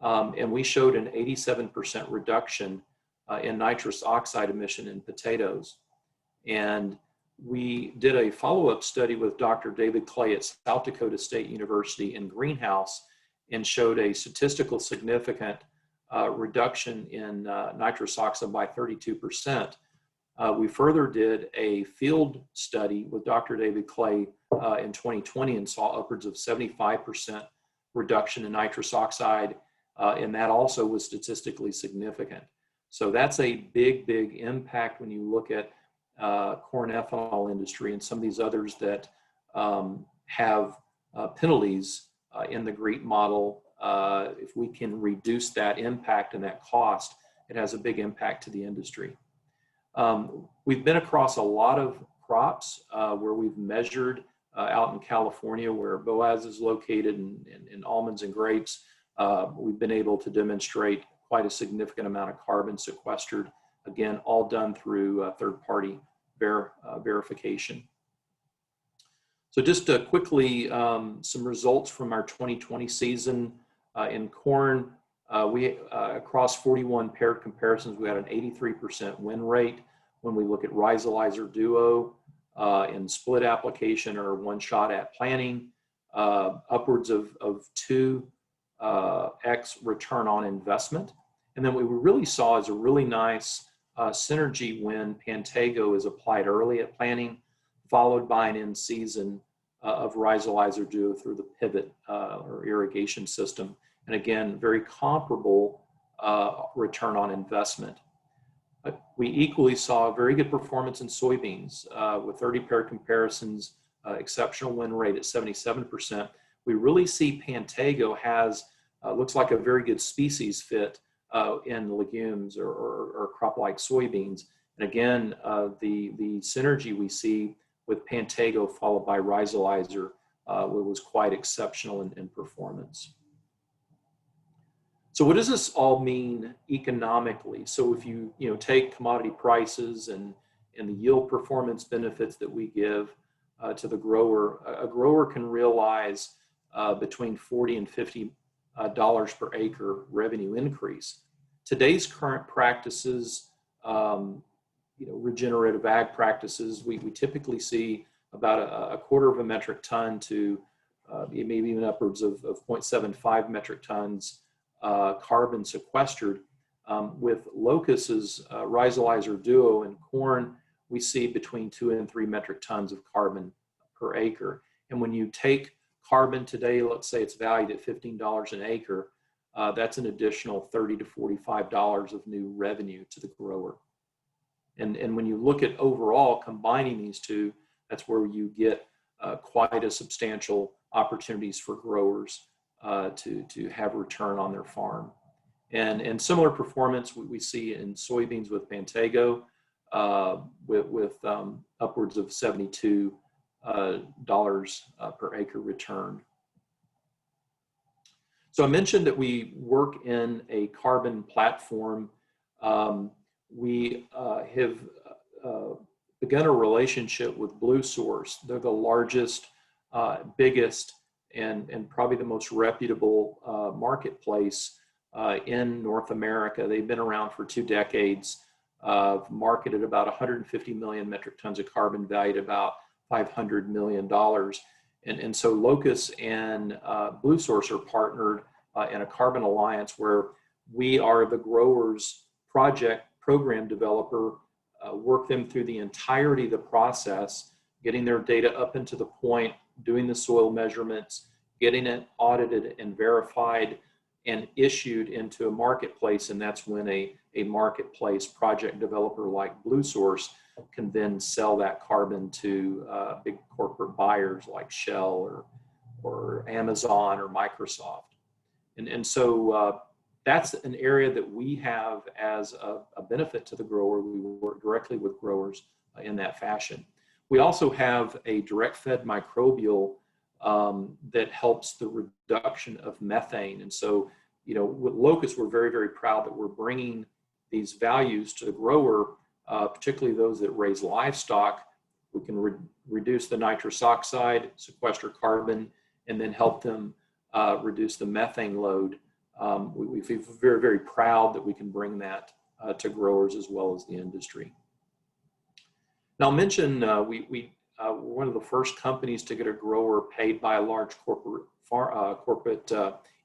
And we showed an 87% reduction in nitrous oxide emission in potatoes. And we did a follow-up study with Dr. David Clay at South Dakota State University in greenhouse and showed a statistical significant reduction in nitrous oxide by 32%. We further did a field study with Dr. David Clay in 2020 and saw upwards of 75% reduction in nitrous oxide, and that also was statistically significant. So that's a big, big impact when you look at corn ethanol industry and some of these others that have penalties in the GREET model. If we can reduce that impact and that cost, it has a big impact to the industry. We've been across a lot of crops where we've measured out in California where Boaz is located in almonds and grapes. We've been able to demonstrate quite a significant amount of carbon sequestered, again, all done through third-party verification. So just quickly, some results from our 2020 season in corn. Across 41 paired comparisons, we had an 83% win rate when we look at Rhizolizer Duo in split application or one shot at planting, upwards of 2x return on investment. And then what we really saw is a really nice synergy when Pantego is applied early at planting, followed by an in-season of Rhizolizer Duo through the pivot or irrigation system. And again, very comparable return on investment. We equally saw very good performance in soybeans with 30 pair comparisons, exceptional win rate at 77%. We really see Pantego has, looks like a very good species fit in legumes or crop like soybeans. And again, the synergy we see with Pantego followed by Rhizolizer was quite exceptional in performance. So what does this all mean economically? So if you take commodity prices and the yield performance benefits that we give to the grower, a grower can realize between $40 and $50 per acre revenue increase. Today's current practices, regenerative ag practices, we typically see about a quarter of a metric ton to maybe even upwards of 0.75 metric tons carbon sequestered. With Locus's Rhizolizer Duo and corn, we see between 2 and 3 metric tons of carbon per acre. And when you take carbon today, let's say it's valued at $15 an acre, that's an additional $30 to $45 of new revenue to the grower. And when you look at overall combining these two, that's where you get quite a substantial opportunities for growers to have return on their farm. And similar performance we see in soybeans with Pantego, with upwards of $72 per acre return. So I mentioned that we work in a carbon platform. We have begun a relationship with Blue Source. They're the largest, biggest, and probably the most reputable marketplace in North America. They've been around for 2 decades, marketed about 150 million metric tons of carbon, valued about $500 million. And so Locus and Blue Source are partnered in a carbon alliance where we are the growers' program developer, work them through the entirety of the process, getting their data up into the point, doing the soil measurements, getting it audited and verified and issued into a marketplace. And that's when a marketplace project developer like Blue Source can then sell that carbon to big corporate buyers like Shell or Amazon or Microsoft. And so that's an area that we have as a benefit to the grower. We work directly with growers in that fashion. We also have a direct fed microbial that helps the reduction of methane. And so, with Locus, we're very, very proud that we're bringing these values to the grower, particularly those that raise livestock. We can reduce the nitrous oxide, sequester carbon, and then help them reduce the methane load. We feel very, very proud that we can bring that to growers as well as the industry. Now, I'll mention we're one of the first companies to get a grower paid by a large corporate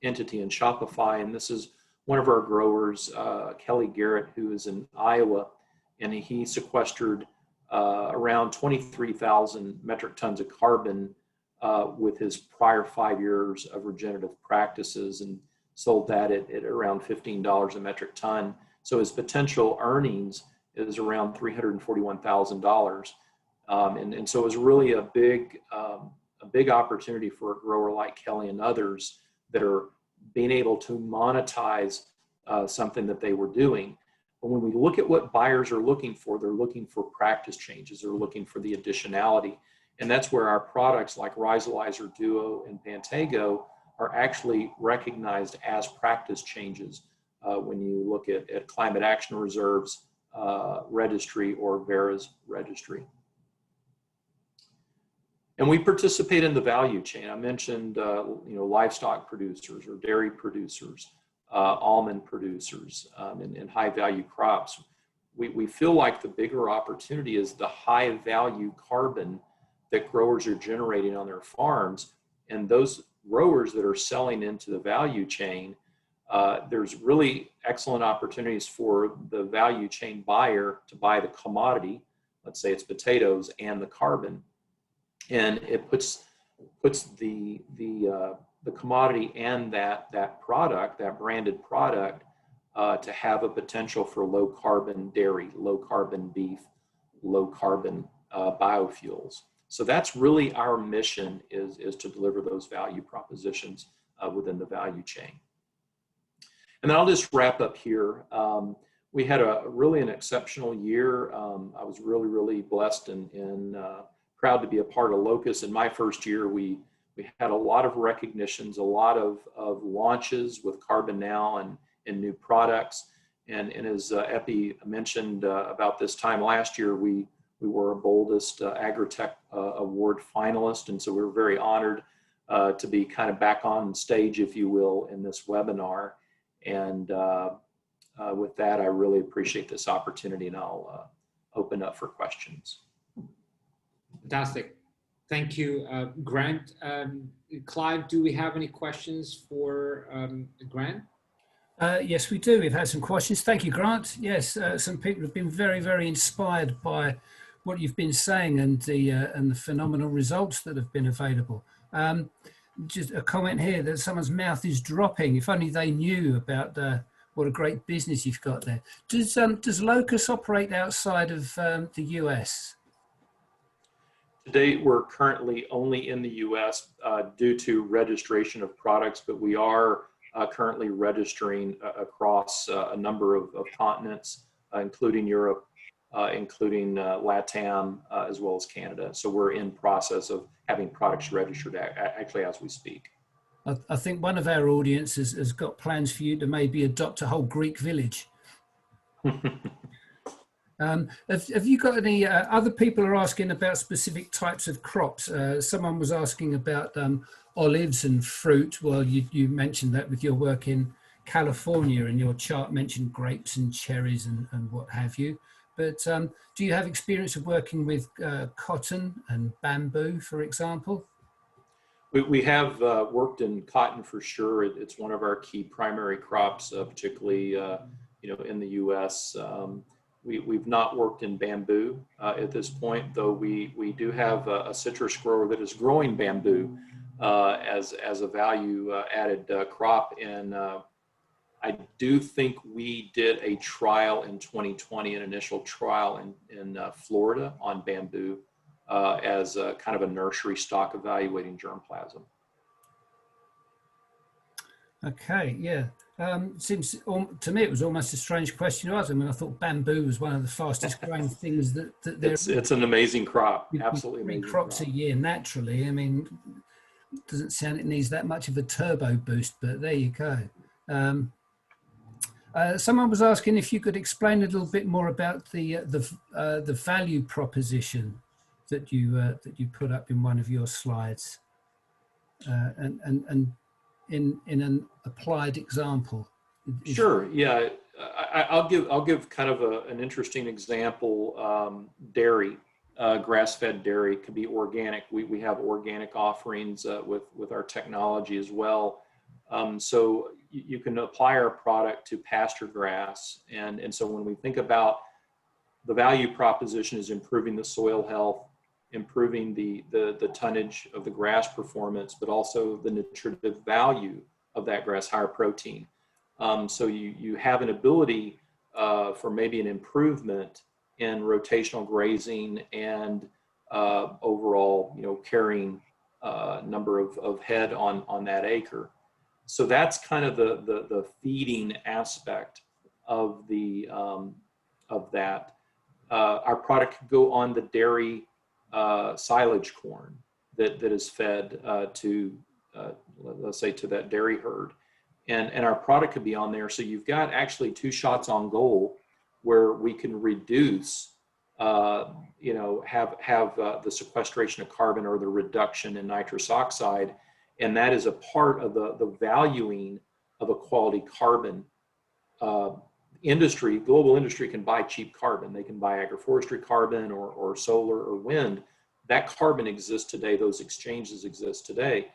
entity in Shopify, and this is one of our growers, Kelly Garrett, who is in Iowa, and he sequestered around 23,000 metric tons of carbon with his prior 5 years of regenerative practices, and sold that at around $15 a metric ton. So his potential earnings is around $341,000. And so it was really a big opportunity for a grower like Kelly and others that are being able to monetize something that they were doing. But when we look at what buyers are looking for, they're looking for practice changes. They're looking for the additionality. And that's where our products like Rhizolizer Duo and Pantego are actually recognized as practice changes when you look at Climate Action Reserve's registry or Vera's registry. And we participate in the value chain. I mentioned livestock producers or dairy producers, almond producers, and high value crops. We feel like the bigger opportunity is the high value carbon that growers are generating on their farms, and those growers that are selling into the value chain, there's really excellent opportunities for the value chain buyer to buy the commodity, let's say it's potatoes, and the carbon, and it puts the commodity and that product, that branded product, to have a potential for low carbon dairy, low carbon beef, low carbon biofuels. So that's really our mission, is to deliver those value propositions within the value chain. And then I'll just wrap up here. We had really an exceptional year. I was really blessed and proud to be a part of Locus. In my first year, we had a lot of recognitions, a lot of launches with CarbonNOW and new products. And as Epi mentioned about this time last year, we were a Boldest Agritech Award finalist. And so we were very honored to be kind of back on stage, if you will, in this webinar. And with that, I really appreciate this opportunity, and I'll open up for questions. Fantastic. Thank you, Grant. Clive, do we have any questions for Grant? Yes, we do. We've had some questions. Thank you, Grant. Yes, some people have been very inspired by what you've been saying and the phenomenal results that have been available. Just a comment here that someone's mouth is dropping. If only they knew about what a great business you've got there. Does Locus operate outside of the US? Today, we're currently only in the US due to registration of products, but we are currently registering across a number of continents, including Europe, including LATAM, as well as Canada. So we're in process of having products registered actually as we speak. I think one of our audience has got plans for you to maybe adopt a whole Greek village. Have you got any other people are asking about specific types of crops? Someone was asking about olives and fruit. Well, you mentioned that with your work in California, and your chart mentioned grapes and cherries and what have you. But do you have experience of working with cotton and bamboo, for example? We have worked in cotton for sure. It's one of our key primary crops, particularly in the U.S. We've not worked in bamboo at this point, though we do have a citrus grower that is growing bamboo as a value added crop. And I do think we did a trial in 2020, an initial trial in Florida on bamboo as a kind of a nursery stock evaluating germplasm. Okay, yeah. Seems to me it was almost a strange question to ask. I mean, I thought bamboo was one of the fastest growing things that there is. It's an amazing crop, absolutely amazing. 3 crops a year naturally. I mean, doesn't sound it needs that much of a turbo boost, but there you go. Someone was asking if you could explain a little bit more about the value proposition that you put up in one of your slides, and in an applied example. Sure. Yeah, I'll give kind of an interesting example. Dairy, grass-fed dairy can be organic. We have organic offerings with our technology as well. So you can apply our product to pasture grass, and so when we think about the value proposition is improving the soil health, improving the tonnage of the grass performance, but also the nutritive value of that grass, higher protein. So you have an ability for maybe an improvement in rotational grazing and overall, carrying number of head on that acre. So that's kind of the feeding aspect of that. Our product could go on the dairy silage corn that is fed to let's say to that dairy herd, and our product could be on there. So you've got actually 2 shots on goal where we can reduce have the sequestration of carbon or the reduction in nitrous oxide, and that is a part of the valuing of a quality carbon. Global industry can buy cheap carbon. They can buy agroforestry carbon or solar or wind. That carbon exists today. Those exchanges exist today.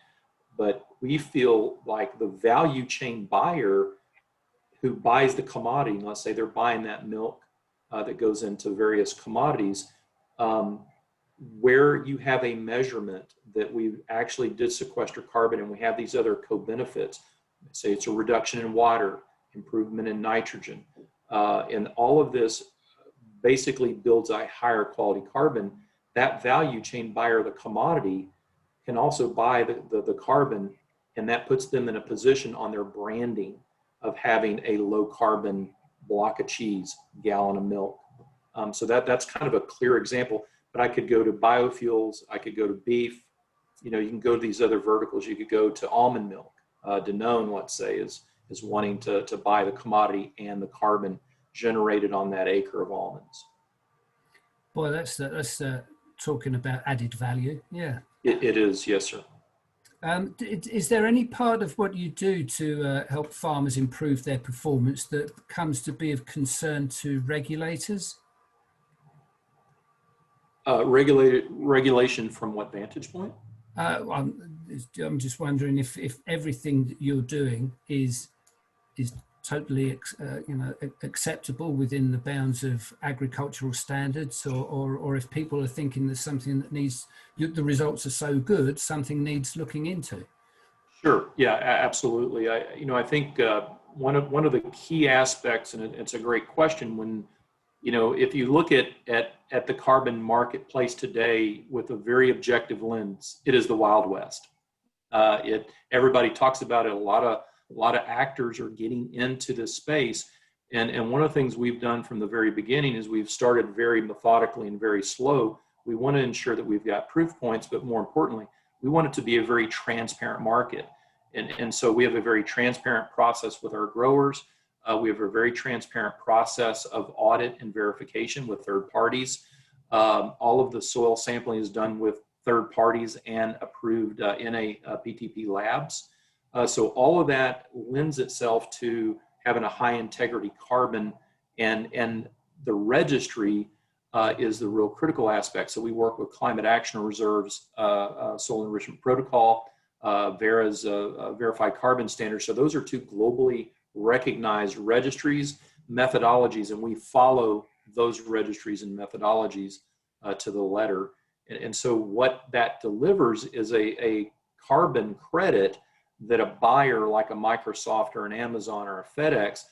But we feel like the value chain buyer who buys the commodity, let's say they're buying that milk that goes into various commodities, where you have a measurement that we actually did sequester carbon and we have these other co-benefits, say it's a reduction in water, improvement in nitrogen, and all of this basically builds a higher quality carbon. That value chain buyer, the commodity, can also buy the carbon, and that puts them in a position on their branding of having a low carbon block of cheese, gallon of milk. So that's kind of a clear example, but I could go to biofuels, I could go to beef, you can go to these other verticals. You could go to almond milk. Danone, let's say, is wanting to buy the commodity and the carbon generated on that acre of almonds. Boy, that's talking about added value. Yeah. It is, yes, sir. Is there any part of what you do to help farmers improve their performance that comes to be of concern to regulators? Regulation from what vantage point? I'm just wondering if everything that you're doing is totally acceptable within the bounds of agricultural standards, or if people are thinking there's something that needs, the results are so good, something needs looking into. Sure. Yeah, absolutely. I think one of the key aspects, and it's a great question, when if you look at the carbon marketplace today with a very objective lens, it is the Wild West. Everybody talks about it. A lot of actors are getting into this space, and one of the things we've done from the very beginning is we've started very methodically and very slow. We want to ensure that we've got proof points, but more importantly, we want it to be a very transparent market, and so we have a very transparent process with our growers. We have a very transparent process of audit and verification with third parties. All of the soil sampling is done with third parties and approved in a PTP labs. So all of that lends itself to having a high integrity carbon, and the registry is the real critical aspect. So we work with Climate Action Reserve's Soil Enrichment Protocol, Verra's Verified Carbon Standards. So those are two globally recognized registries, methodologies, and we follow those registries and methodologies to the letter. And so what that delivers is a carbon credit that a buyer like a Microsoft or an Amazon or a FedEx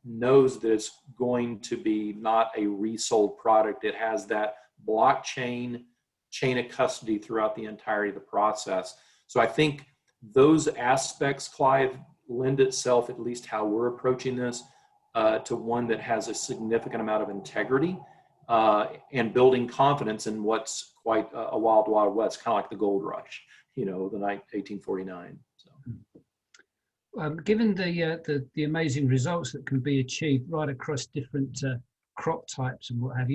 knows that it's going to be not a resold product. It has that blockchain chain of custody throughout the entirety of the process. So I think those aspects, Clive, lend itself, at least how we're approaching this, to one that has a significant amount of integrity and building confidence in what's quite a wild, wild west, kind of like the gold rush, the night 1849. So. Given the amazing results that can be achieved right across different crop types and what have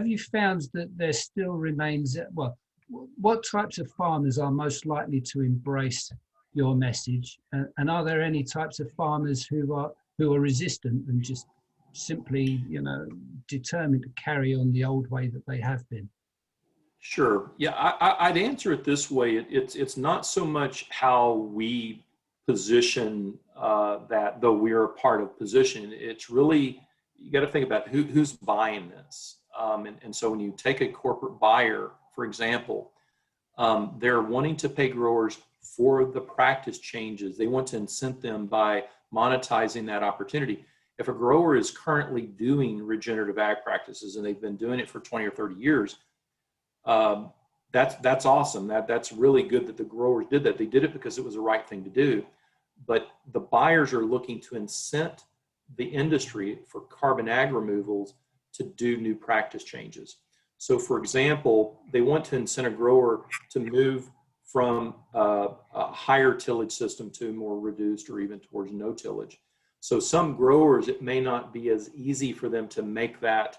you found that there still remains, what types of farmers are most likely to embrace your message, and are there any types of farmers who are resistant and just simply determined to carry on the old way that they have been? Sure. Yeah, I'd answer it this way. It's not so much how we position that, though we're a part of position. It's really, you got to think about who's buying this. And so when you take a corporate buyer, for example, they're wanting to pay growers for the practice changes. They want to incent them by monetizing that opportunity. If a grower is currently doing regenerative ag practices and they've been doing it for 20 or 30 years, that's awesome. That's really good that the growers did that. They did it because it was the right thing to do. But the buyers are looking to incent the industry for carbon ag removals to do new practice changes. So for example, they want to incent a grower to move from a higher tillage system to a more reduced or even towards no tillage. So some growers, it may not be as easy for them to make that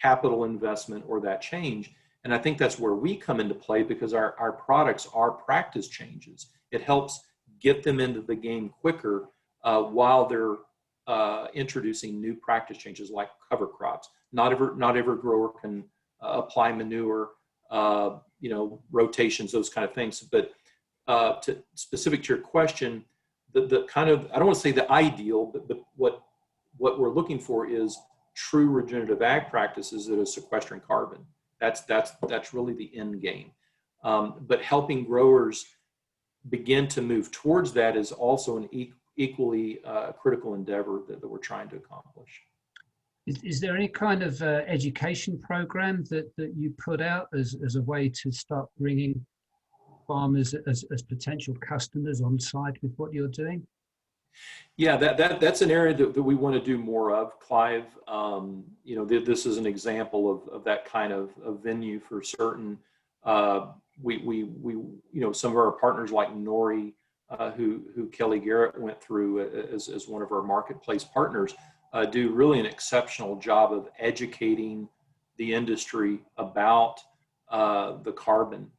capital investment or that change. And I think that's where we come into play, because our products are practice changes. It helps get them into the game quicker while they're introducing new practice changes like cover crops. Not every grower can apply manure, rotations, those kind of things. But specific to your question, the kind of, I don't want to say the ideal, but what we're looking for is true regenerative ag practices that are sequestering carbon. That's really the end game. But helping growers begin to move towards that is also an equally critical endeavor that we're trying to accomplish. Is there any kind of education program that you put out as a way to start bringing farmers as potential customers on side with what you're doing? Yeah, that's an area that we want to do more of, Clive. You know, this is an example of that kind of venue for certain. You know, some of our partners like Nori, who Kelly Garrett went through as one of our marketplace partners, do really an exceptional job of educating the industry about the carbon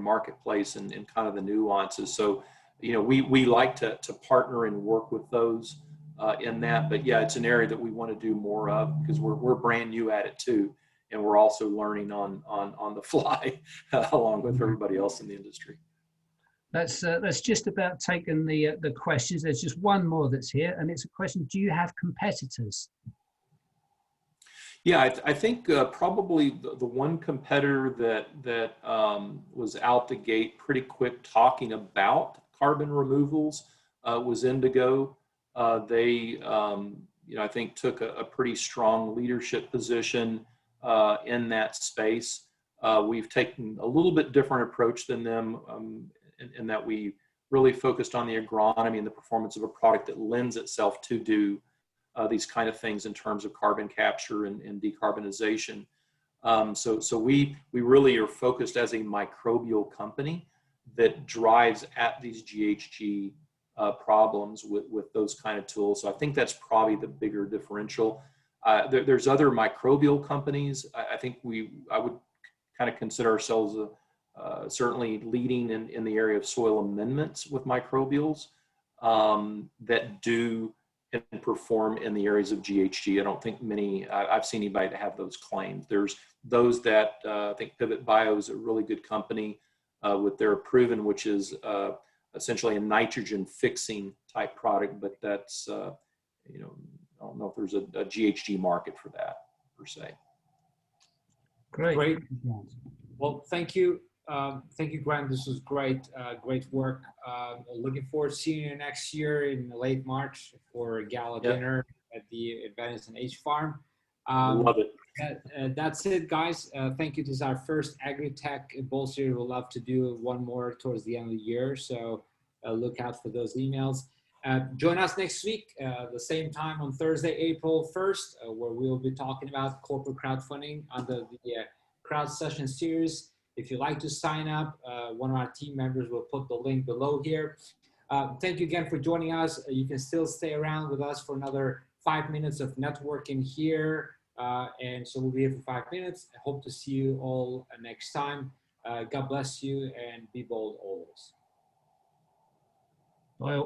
marketplace and kind of the nuances. So, you know, we like to partner and work with those in that. But yeah, it's an area that we want to do more of because we're brand new at it too, and we're also learning on the fly along with everybody else in the industry. That's just about taken the questions. There's just one more that's here, and it's a question: do you have competitors? Yeah, I think probably the one competitor that was out the gate pretty quick talking about carbon removals was Indigo. They, you know, I think took a pretty strong leadership position in that space. We've taken a little bit different approach than them in that we really focused on the agronomy and the performance of a product that lends itself to do these kind of things in terms of carbon capture and decarbonization. So we really are focused as a microbial company that drives at these GHG problems with those kind of tools. So I think that's probably the bigger differential. There's other microbial companies. I think I would kind of consider ourselves certainly leading in the area of soil amendments with microbials that do and perform in the areas of GHG. I don't think I've seen anybody to have those claims. There's those that I think Pivot Bio is a really good company with their Proven, which is essentially a nitrogen fixing type product, but that's, you know, I don't know if there's a GHG market for that per se. Great. Well, thank you. Thank you, Grant. This was great, great work. Looking forward to seeing you next year in late March for a gala dinner at the Advantage and H Farm. Love it. That's it, guys. Thank you. This is our first Agritech Bold Series. We'll love to do one more towards the end of the year. So look out for those emails. Join us next week, the same time on Thursday, April 1st, where we'll be talking about corporate crowdfunding under the Crowd Session series. If you'd like to sign up, one of our team members will put the link below here. Thank you again for joining us. You can still stay around with us for another 5 minutes of networking here. And so we'll be here for 5 minutes. I hope to see you all next time. God bless you and be bold always. Bye.